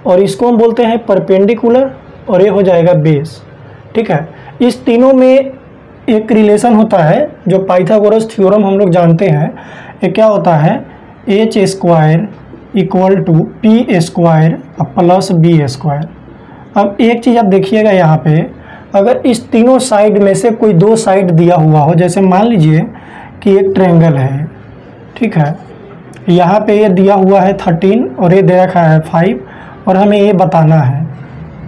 और इसको हम बोलते हैं परपेंडिकुलर, और ये हो जाएगा बेस। ठीक है, इस तीनों में एक रिलेशन होता है जो पाइथागोरस थ्योरम हम लोग जानते हैं। ये क्या होता है, H square equal to P square plus B square. अब एक चीज़ आप देखिएगा यहाँ पे, अगर इस तीनों साइड में से कोई दो साइड दिया हुआ हो, जैसे मान लीजिए कि एक ट्रायंगल है, ठीक है, यहाँ पे ये दिया हुआ है 13 और ये दे रखा है 5, और हमें ये बताना है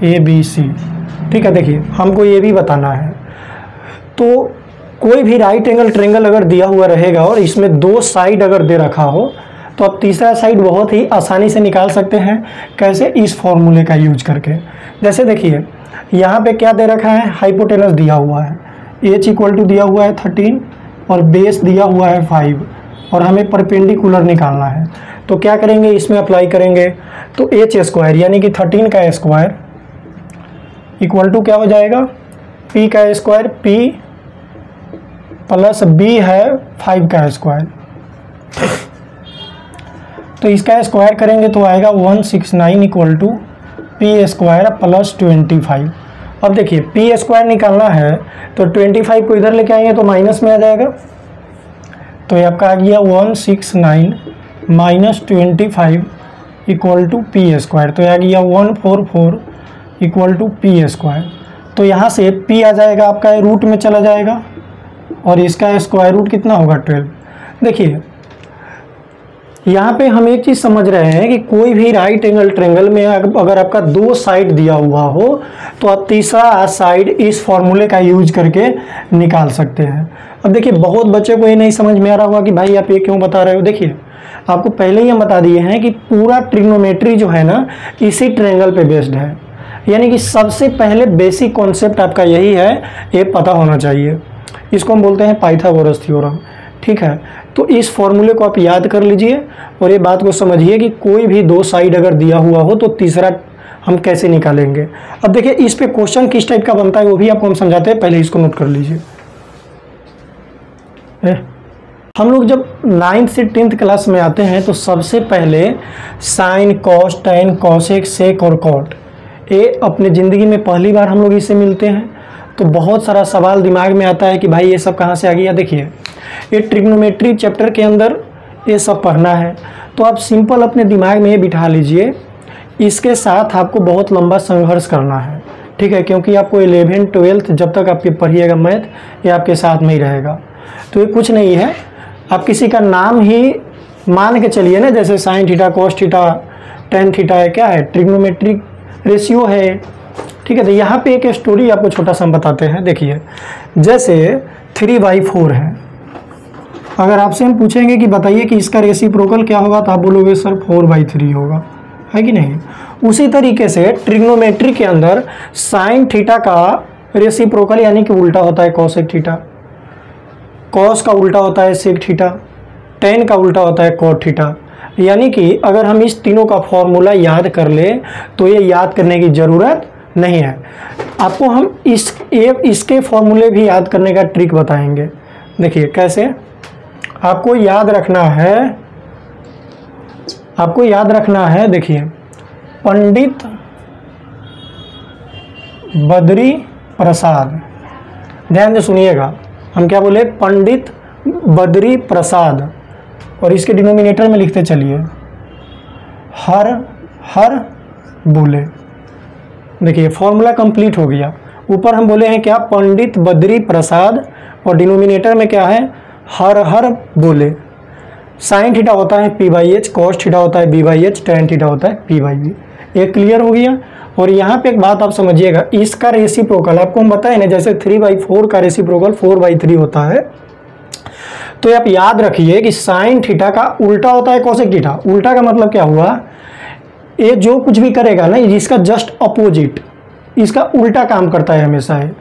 ABC। ठीक है, देखिए हमको ये भी बताना है। तो कोई भी राइट एंगल ट्रायंगल अगर दिया हुआ रहेगा और इसमें दो साइड अगर दे रखा हो, तो आप तीसरा साइड बहुत ही आसानी से निकाल सकते हैं। कैसे? इस फॉर्मूले का यूज करके। जैसे देखिए यहाँ पे क्या दे रखा है, हाइपोटेनस दिया हुआ है, एच इक्वल टू दिया हुआ है 13 और बेस दिया हुआ है 5, और हमें परपेंडिकुलर निकालना है। तो क्या करेंगे, इसमें अप्लाई करेंगे, तो एच स्क्वायर यानी कि 13 का स्क्वायर इक्वल टू क्या हो जाएगा, पी का स्क्वायर, पी प्लस बी है 5 का स्क्वायर। तो इसका स्क्वायर करेंगे तो आएगा 169 equal to P square plus 25। अब देखिए पी स्क्वायर निकालना है तो 25 को इधर लेके आएंगे तो माइनस में आ जाएगा, तो ये आपका आ गया 169 minus 25 equal to P square. तो ये आ गया 144 इक्वल टू पी स्क्वायर। तो यहाँ से पी आ जाएगा आपका रूट में चला जाएगा, और इसका स्क्वायर रूट कितना होगा 12। देखिए यहाँ पे हम एक चीज़ समझ रहे हैं कि कोई भी राइट एंगल ट्रायंगल में अगर आपका दो साइड दिया हुआ हो तो आप तीसरा साइड इस फॉर्मूले का यूज करके निकाल सकते हैं। अब देखिए बहुत बच्चे को ये नहीं समझ में आ रहा होगा कि भाई आप ये क्यों बता रहे हो। देखिए आपको पहले ही हम बता दिए हैं कि पूरा ट्रिग्नोमेट्री जो है ना इसी ट्रायंगल पे बेस्ड है, यानी कि सबसे पहले बेसिक कॉन्सेप्ट आपका यही है, ये पता होना चाहिए। इसको हम बोलते हैं पाइथागोरस थ्योरम। ठीक है, तो इस फॉर्मूले को आप याद कर लीजिए और ये बात को समझिए कि कोई भी दो साइड अगर दिया हुआ हो तो तीसरा हम कैसे निकालेंगे। अब देखिए इस पे क्वेश्चन किस टाइप का बनता है वो भी आपको हम समझाते हैं, पहले इसको नोट कर लीजिए। हम लोग जब 9th से 10th क्लास में आते हैं तो सबसे पहले साइन, कॉस, टैन, कॉसेक, सेक और कॉट, ये अपने ज़िंदगी में पहली बार हम लोग इससे मिलते हैं। तो बहुत सारा सवाल दिमाग में आता है कि भाई ये सब कहाँ से आ गया। देखिए ये ट्रिग्नोमेट्री चैप्टर के अंदर ये सब पढ़ना है, तो आप सिंपल अपने दिमाग में ये बिठा लीजिए। इसके साथ आपको बहुत लंबा संघर्ष करना है, ठीक है, क्योंकि आपको 11th 12th जब तक आप ये पढ़िएगा मैथ, ये आपके साथ में ही रहेगा। तो ये कुछ नहीं है, आप किसी का नाम ही मान के चलिए ना, जैसे sine theta, cos theta, tan theta है, क्या है, ट्रिग्नोमेट्रिक रेशियो है। ठीक है, तो यहाँ पे एक स्टोरी आपको छोटा सा हम बताते हैं। देखिए जैसे 3/4 है, अगर आपसे हम पूछेंगे कि बताइए कि इसका रेसिप्रोकल क्या होगा, तो आप बोलोगे सर 4/3 होगा, है कि नहीं। उसी तरीके से ट्रिग्नोमेट्री के अंदर साइन थीटा का रेसिप्रोकल यानी कि उल्टा होता है कॉसेक थीटा, कॉस का उल्टा होता है सेक थीटा, टेन का उल्टा होता है कॉट थीटा। यानी कि अगर हम इस तीनों का फॉर्मूला याद कर ले तो ये याद करने की ज़रूरत नहीं है। आपको हम इसके फॉर्मूले भी याद करने का ट्रिक बताएंगे। देखिए कैसे आपको याद रखना है, देखिए पंडित बद्री प्रसाद, ध्यान से सुनिएगा, हम क्या बोले, पंडित बद्री प्रसाद, और इसके डिनोमिनेटर में लिखते चलिए हर बोले। देखिए फॉर्मूला कंप्लीट हो गया। ऊपर हम बोले हैं क्या, पंडित बद्री प्रसाद, और डिनोमिनेटर में क्या है, हर बोले। साइन थीटा होता है P/H, कॉस थीटा होता है B/H, टेन थीटा होता है P/B। ये क्लियर हो गया। और यहाँ पे एक बात आप समझिएगा, इसका रेसिप्रोकल आपको हम बताए ना, जैसे 3/4 का रेसिप्रोकल 4/3 होता है, तो आप याद रखिए कि साइन थीटा का उल्टा होता है कॉसेक थीटा। उल्टा का मतलब क्या हुआ, ये जो कुछ भी करेगा ना, इसका जस्ट अपोजिट, इसका उल्टा काम करता है हमेशा है।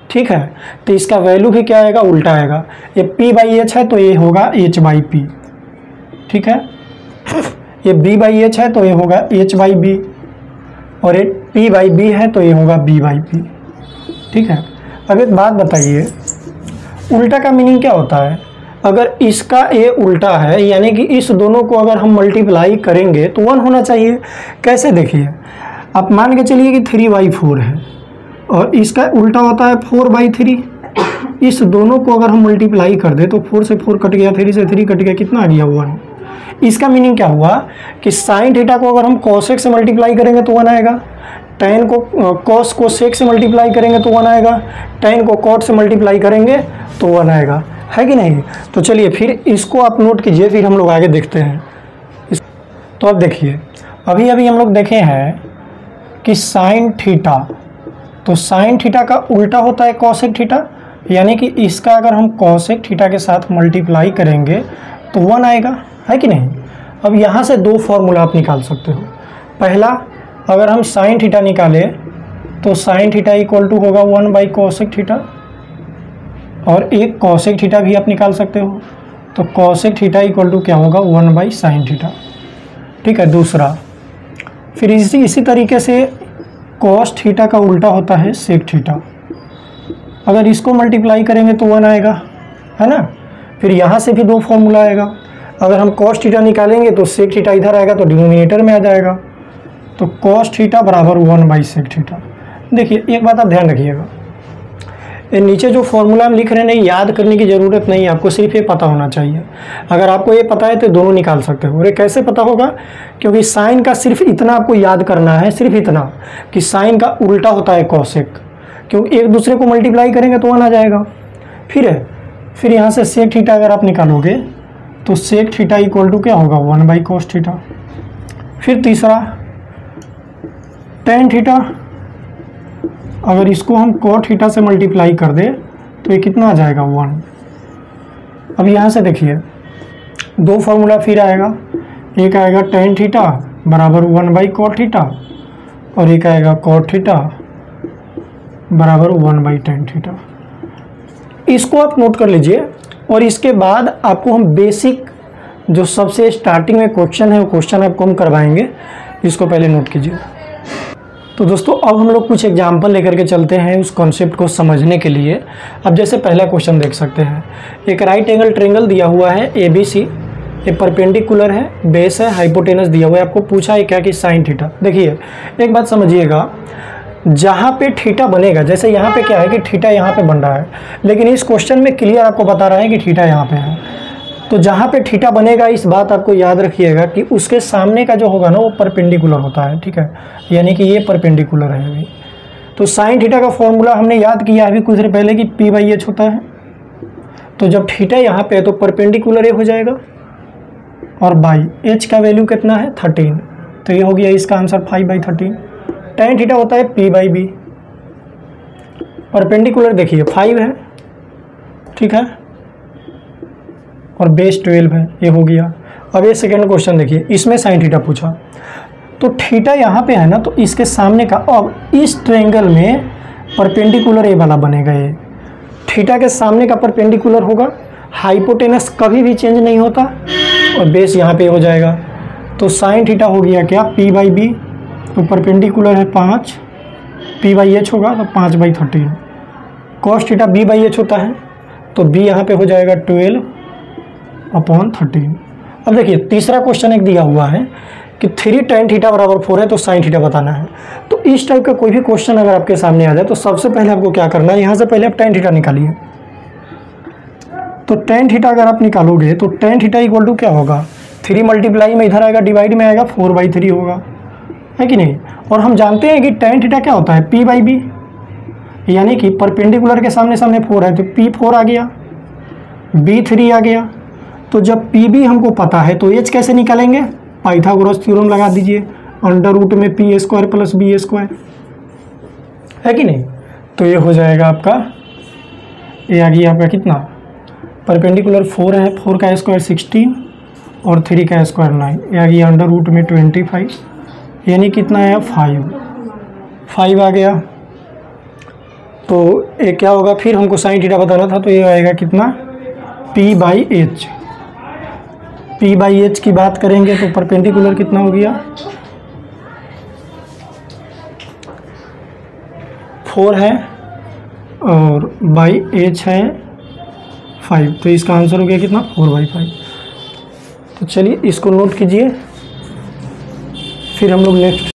ठीक है, तो इसका वैल्यू भी क्या आएगा, उल्टा आएगा। ये P/H है तो ये होगा H/P, ठीक है, ये B/H है तो ये होगा H/B, और ये P/B है तो ये होगा B/P। ठीक है, अब एक बात बताइए, उल्टा का मीनिंग क्या होता है। अगर इसका ए उल्टा है, यानी कि इस दोनों को अगर हम मल्टीप्लाई करेंगे तो 1 होना चाहिए। कैसे देखिए, आप मान के चलिए कि 3/4 है और इसका उल्टा होता है 4/3। इस दोनों को अगर हम मल्टीप्लाई कर दे तो 4 से 4 कट गया, 3 से 3 कट गया, कितना आ गया 1। इसका मीनिंग क्या हुआ कि साइन थीटा को अगर हम कोसेक से मल्टीप्लाई करेंगे तो 1 आएगा, टेन को कॉस को सेक से मल्टीप्लाई करेंगे तो 1 आएगा, टेन को कॉट से मल्टीप्लाई करेंगे तो 1 आएगा, है कि नहीं। तो चलिए फिर इसको आप नोट कीजिए, फिर हम लोग आगे देखते हैं। तो अब देखिए, अभी हम लोग देखे हैं कि साइन थीटा, तो साइन थीटा का उल्टा होता है कॉसेक थीटा, यानी कि इसका अगर हम कॉसेक थीटा के साथ मल्टीप्लाई करेंगे तो 1 आएगा, है कि नहीं। अब यहाँ से 2 फॉर्मूला आप निकाल सकते हो। पहला, अगर हम साइन थीटा निकालें तो साइन थीटा इक्वल टू होगा 1/कॉसेक थीटा, और एक कॉसेक थीटा भी आप निकाल सकते हो, तो कॉसेक थीटा इक्वल टू क्या होगा 1/साइन थीटा, ठीक है। दूसरा, फिर इसी तरीके से कॉस थीटा का उल्टा होता है सेक थीटा, अगर इसको मल्टीप्लाई करेंगे तो 1 आएगा, है ना। फिर यहाँ से भी 2 फॉर्मूला आएगा, अगर हम कॉस थीटा निकालेंगे तो सेक थीटा इधर आएगा तो डिनोमिनेटर में आ जाएगा, तो कॉस थीटा बराबर 1/सेक थीटा। देखिए एक बात आप ध्यान रखिएगा, ये नीचे जो फॉर्मूला हम लिख रहे हैं नहीं, याद करने की ज़रूरत नहीं है, आपको सिर्फ ये पता होना चाहिए। अगर आपको ये पता है तो दोनों निकाल सकते हो। और ये कैसे पता होगा, क्योंकि साइन का सिर्फ इतना आपको याद करना है, सिर्फ इतना कि साइन का उल्टा होता है कॉसेक, क्योंकि एक दूसरे को मल्टीप्लाई करेंगे तो 1 आ जाएगा। फिर यहाँ से सेक थीटा अगर आप निकालोगे तो सेक थीटा इक्वल टू क्या होगा 1/कॉस थीटा। फिर तीसरा, टेन थीटा, अगर इसको हम कॉट थीटा से मल्टीप्लाई कर दे तो ये कितना आ जाएगा 1। अब यहाँ से देखिए 2 फॉर्मूला फिर आएगा, एक आएगा टेन थीटा बराबर 1/कॉट थीटा, और एक आएगा कॉट थीटा बराबर 1/टेन थीटा। इसको आप नोट कर लीजिए, और इसके बाद आपको हम बेसिक जो सबसे स्टार्टिंग में क्वेश्चन है वो क्वेश्चन आपको हम करवाएंगे, इसको पहले नोट कीजिए। तो दोस्तों अब हम लोग कुछ एग्जाम्पल लेकर के चलते हैं उस कॉन्सेप्ट को समझने के लिए। अब जैसे पहला क्वेश्चन देख सकते हैं, एक राइट एंगल ट्रायंगल दिया हुआ है ABC, ये परपेंडिकुलर है, बेस है, हाइपोटेनस दिया हुआ है, आपको पूछा है क्या कि साइन थीटा। देखिए एक बात समझिएगा, जहाँ पे थीटा बनेगा, जैसे यहाँ पे क्या है कि थीटा यहाँ पे बन रहा है, लेकिन इस क्वेश्चन में क्लियर आपको बता रहा है कि थीटा यहाँ पे है, तो जहाँ पे थीटा बनेगा इस बात आपको याद रखिएगा कि उसके सामने का जो होगा ना वो परपेंडिकुलर होता है, ठीक है, यानी कि ये परपेंडिकुलर है अभी। तो साइन थीटा का फॉर्मूला हमने याद किया अभी कुछ देर पहले कि P/H होता है, तो जब थीटा यहाँ पे है तो परपेंडिकुलर ये हो जाएगा, और बाई H का वैल्यू कितना है 13, तो ये हो गया इसका आंसर 5/13। टेन थीटा होता है P/B, परपेंडिकुलर देखिए 5 है, ठीक है, और बेस 12 है, ये हो गया। अब ये सेकेंड क्वेश्चन देखिए, इसमें साइन थीटा पूछा, तो थीटा यहाँ पे है ना, तो इसके सामने का, अब इस ट्रायंगल में परपेंडिकुलर ये वाला बनेगा, ये थीटा के सामने का परपेंडिकुलर होगा, हाइपोटेनस कभी भी चेंज नहीं होता, और बेस यहाँ पे हो जाएगा, तो साइन थीटा हो गया क्या P/B, तो परपेंडिकुलर है 5, P/H होगा तो 5/13, कॉस थीटा B/H होता है, तो B यहाँ पे हो जाएगा 12/13। अब देखिए तीसरा क्वेश्चन एक दिया हुआ है कि 3 tan थीटा बराबर 4 है, तो साइन थीटा बताना है। तो इस टाइप का कोई भी क्वेश्चन अगर आपके सामने आ जाए तो सबसे पहले आपको क्या करना है, यहाँ से पहले आप tan थीटा निकालिए। तो tan थीटा अगर आप निकालोगे तो tan थीटा इक्वल टू क्या होगा, 3 मल्टीप्लाई में इधर आएगा, डिवाइड में आएगा, 4/3 होगा, है कि नहीं। और हम जानते हैं कि tan थीटा क्या होता है P/B, यानी कि परपेंडिकुलर के सामने 4 है तो P4 आ गया, B3 आ गया। तो जब PB हमको पता है तो H कैसे निकालेंगे, पाइथागोरस थ्योरम लगा दीजिए, अंडर रूट में P² + B², है कि नहीं। तो ये हो जाएगा आपका, ये आ गया आपका कितना, परपेंडिकुलर 4 है, 4 का स्क्वायर 16 और 3 का स्क्वायर 9, ये आ गया अंडर रूट में 25, यानी कितना है 5 आ गया। तो ये क्या होगा, फिर हमको साइन थीटा बताना था, तो ये आएगा कितना P/H। P/H की बात करेंगे तो परपेंडिकुलर कितना हो गया 4 है, और बाई H है 5। तो इसका आंसर हो गया कितना 4/5। तो चलिए इसको नोट कीजिए, फिर हम लोग नेक्स्ट